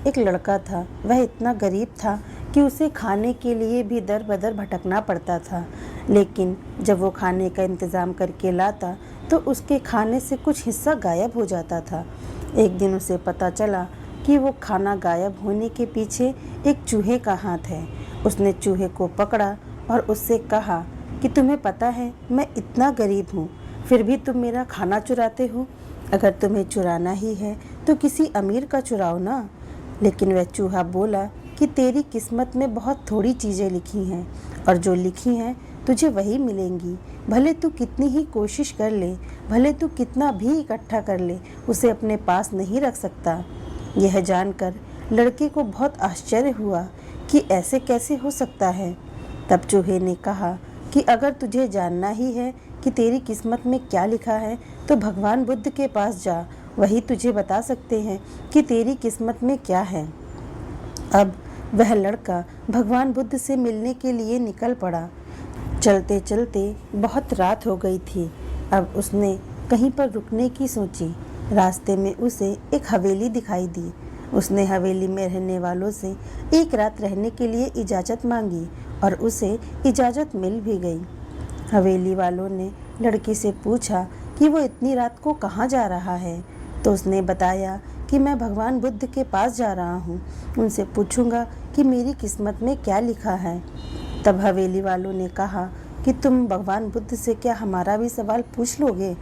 एक लड़का था। वह इतना गरीब था कि उसे खाने के लिए भी दर बदर भटकना पड़ता था, लेकिन जब वो खाने का इंतज़ाम करके लाता तो उसके खाने से कुछ हिस्सा गायब हो जाता था। एक दिन उसे पता चला कि वो खाना गायब होने के पीछे एक चूहे का हाथ है। उसने चूहे को पकड़ा और उससे कहा कि तुम्हें पता है मैं इतना गरीब हूँ, फिर भी तुम मेरा खाना चुराते हो। अगर तुम्हें चुराना ही है तो किसी अमीर का चुराओ ना। लेकिन वह चूहा बोला कि तेरी किस्मत में बहुत थोड़ी चीज़ें लिखी हैं और जो लिखी हैं तुझे वही मिलेंगी। भले तू कितनी ही कोशिश कर ले, भले तू कितना भी इकट्ठा कर ले, उसे अपने पास नहीं रख सकता। यह जानकर लड़के को बहुत आश्चर्य हुआ कि ऐसे कैसे हो सकता है। तब चूहे ने कहा कि अगर तुझे जानना ही है कि तेरी किस्मत में क्या लिखा है तो भगवान बुद्ध के पास जा, वही तुझे बता सकते हैं कि तेरी किस्मत में क्या है। अब वह लड़का भगवान बुद्ध से मिलने के लिए निकल पड़ा। चलते चलते बहुत रात हो गई थी। अब उसने कहीं पर रुकने की सोची। रास्ते में उसे एक हवेली दिखाई दी। उसने हवेली में रहने वालों से एक रात रहने के लिए इजाज़त मांगी और उसे इजाज़त मिल भी गई। हवेली वालों ने लड़की से पूछा कि वो इतनी रात को कहाँ जा रहा है, तो उसने बताया कि मैं भगवान बुद्ध के पास जा रहा हूँ, उनसे पूछूंगा कि मेरी किस्मत में क्या लिखा है। तब हवेली वालों ने कहा कि तुम भगवान बुद्ध से क्या हमारा भी सवाल पूछ लोगे?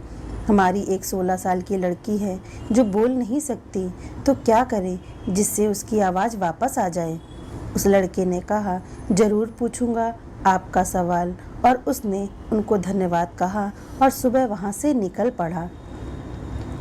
हमारी एक 16 साल की लड़की है जो बोल नहीं सकती, तो क्या करें जिससे उसकी आवाज़ वापस आ जाए। उस लड़के ने कहा, जरूर पूछूंगा आपका सवाल, और उसने उनको धन्यवाद कहा और सुबह वहाँ से निकल पड़ा।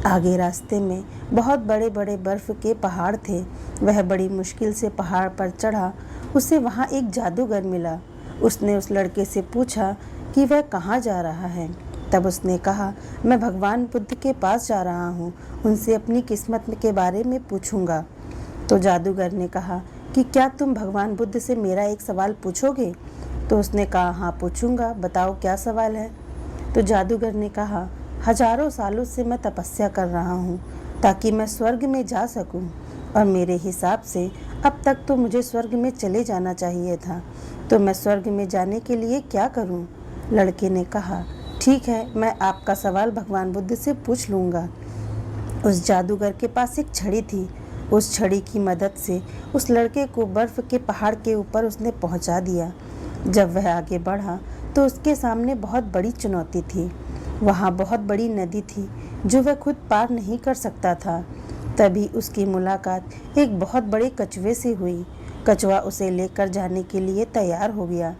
आगे रास्ते में बहुत बड़े बड़े बर्फ़ के पहाड़ थे। वह बड़ी मुश्किल से पहाड़ पर चढ़ा। उसे वहाँ एक जादूगर मिला। उसने उस लड़के से पूछा कि वह कहाँ जा रहा है। तब उसने कहा, मैं भगवान बुद्ध के पास जा रहा हूँ, उनसे अपनी किस्मत के बारे में पूछूंगा। तो जादूगर ने कहा कि क्या तुम भगवान बुद्ध से मेरा एक सवाल पूछोगे? तो उसने कहा, हाँ पूछूंगा, बताओ क्या सवाल है। तो जादूगर ने कहा, हजारों सालों से मैं तपस्या कर रहा हूँ ताकि मैं स्वर्ग में जा सकूँ, और मेरे हिसाब से अब तक तो मुझे स्वर्ग में चले जाना चाहिए था, तो मैं स्वर्ग में जाने के लिए क्या करूँ? लड़के ने कहा, ठीक है, मैं आपका सवाल भगवान बुद्ध से पूछ लूँगा। उस जादूगर के पास एक छड़ी थी। उस छड़ी की मदद से उस लड़के को बर्फ़ के पहाड़ के ऊपर उसने पहुँचा दिया। जब वह आगे बढ़ा तो उसके सामने बहुत बड़ी चुनौती थी। वहाँ बहुत बड़ी नदी थी जो वह खुद पार नहीं कर सकता था। तभी उसकी मुलाकात एक बहुत बड़े कछुए से हुई। कछुआ उसे लेकर जाने के लिए तैयार हो गया।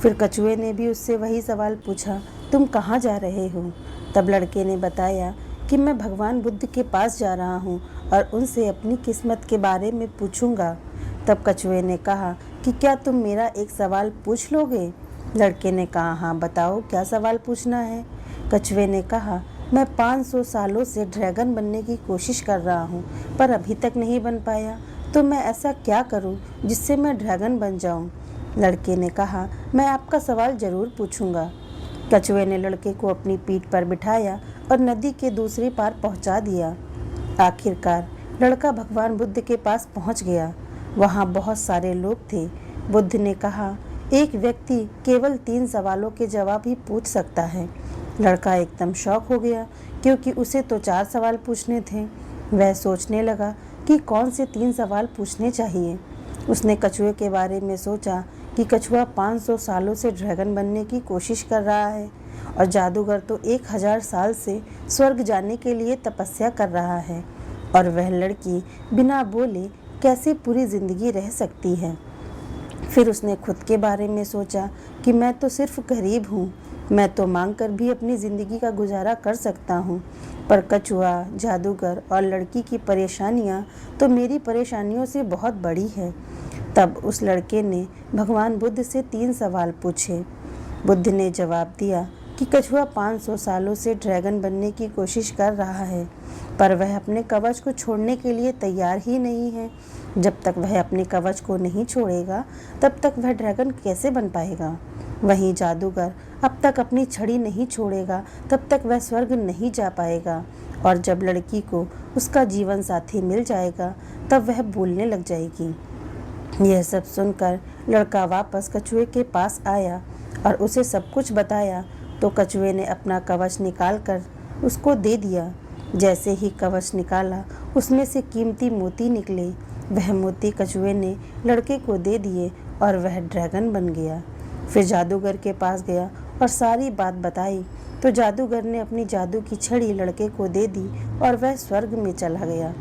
फिर कछुए ने भी उससे वही सवाल पूछा, तुम कहाँ जा रहे हो? तब लड़के ने बताया कि मैं भगवान बुद्ध के पास जा रहा हूँ और उनसे अपनी किस्मत के बारे में पूछूंगा। तब कछुए ने कहा कि क्या तुम मेरा एक सवाल पूछ लोगे? लड़के ने कहा, हाँ बताओ क्या सवाल पूछना है। कछुए ने कहा, मैं 500 सालों से ड्रैगन बनने की कोशिश कर रहा हूँ पर अभी तक नहीं बन पाया, तो मैं ऐसा क्या करूँ जिससे मैं ड्रैगन बन जाऊँ? लड़के ने कहा, मैं आपका सवाल ज़रूर पूछूंगा। कछुए ने लड़के को अपनी पीठ पर बिठाया और नदी के दूसरे पार पहुँचा दिया। आखिरकार लड़का भगवान बुद्ध के पास पहुँच गया। वहाँ बहुत सारे लोग थे। बुद्ध ने कहा, एक व्यक्ति केवल 3 सवालों के जवाब ही पूछ सकता है। लड़का एकदम शॉक हो गया क्योंकि उसे तो 4 सवाल पूछने थे। वह सोचने लगा कि कौन से 3 सवाल पूछने चाहिए। उसने कछुए के बारे में सोचा कि कछुआ 500 सालों से ड्रैगन बनने की कोशिश कर रहा है और जादूगर तो 1000 साल से स्वर्ग जाने के लिए तपस्या कर रहा है, और वह लड़की बिना बोले कैसे पूरी जिंदगी रह सकती है। फिर उसने खुद के बारे में सोचा कि मैं तो सिर्फ गरीब हूँ, मैं तो मांग कर भी अपनी ज़िंदगी का गुजारा कर सकता हूँ, पर कछुआ, जादूगर और लड़की की परेशानियाँ तो मेरी परेशानियों से बहुत बड़ी है। तब उस लड़के ने भगवान बुद्ध से 3 सवाल पूछे। बुद्ध ने जवाब दिया कि कछुआ 500 सालों से ड्रैगन बनने की कोशिश कर रहा है, पर वह अपने कवच को छोड़ने के लिए तैयार ही नहीं है। जब तक वह अपने कवच को नहीं छोड़ेगा तब तक वह ड्रैगन कैसे बन पाएगा। वहीं जादूगर अब तक अपनी छड़ी नहीं छोड़ेगा तब तक वह स्वर्ग नहीं जा पाएगा। और जब लड़की को उसका जीवन साथी मिल जाएगा तब वह बोलने लग जाएगी। यह सब सुनकर लड़का वापस कछुए के पास आया और उसे सब कुछ बताया तो कछुए ने अपना कवच निकाल कर उसको दे दिया। जैसे ही कवच निकाला उसमें से कीमती मोती निकले। वह मोती कछुए ने लड़के को दे दिए और वह ड्रैगन बन गया। फिर जादूगर के पास गया और सारी बात बताई तो जादूगर ने अपनी जादू की छड़ी लड़के को दे दी और वह स्वर्ग में चला गया।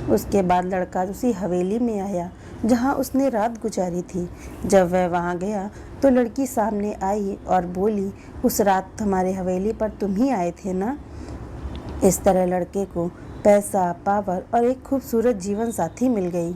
उसके बाद लड़का उसी हवेली में आया जहाँ उसने रात गुजारी थी। जब वह वहाँ गया तो लड़की सामने आई और बोली, उस रात हमारे हवेली पर तुम ही आए थे ना। इस तरह लड़के को पैसा, पावर और एक खूबसूरत जीवन साथी मिल गई।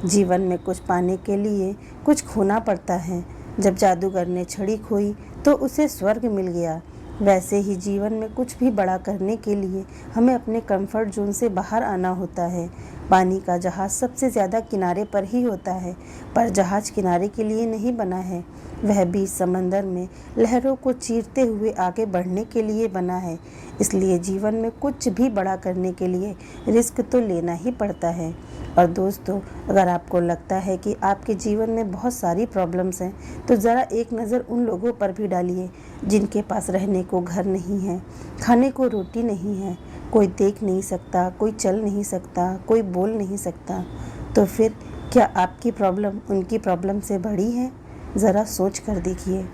जीवन में कुछ पाने के लिए कुछ खोना पड़ता है। जब जादूगर ने छड़ी खोई तो उसे स्वर्ग मिल गया। वैसे ही जीवन में कुछ भी बड़ा करने के लिए हमें अपने कंफर्ट जोन से बाहर आना होता है। पानी का जहाज़ सबसे ज़्यादा किनारे पर ही होता है, पर जहाज़ किनारे के लिए नहीं बना है, वह बीच समंदर में लहरों को चीरते हुए आगे बढ़ने के लिए बना है। इसलिए जीवन में कुछ भी बड़ा करने के लिए रिस्क तो लेना ही पड़ता है। और दोस्तों, अगर आपको लगता है कि आपके जीवन में बहुत सारी प्रॉब्लम्स हैं तो ज़रा एक नज़र उन लोगों पर भी डालिए जिनके पास रहने को घर नहीं है, खाने को रोटी नहीं है, कोई देख नहीं सकता, कोई चल नहीं सकता, कोई बोल नहीं सकता। तो फिर क्या आपकी प्रॉब्लम उनकी प्रॉब्लम से बड़ी है? ज़रा सोच कर देखिए।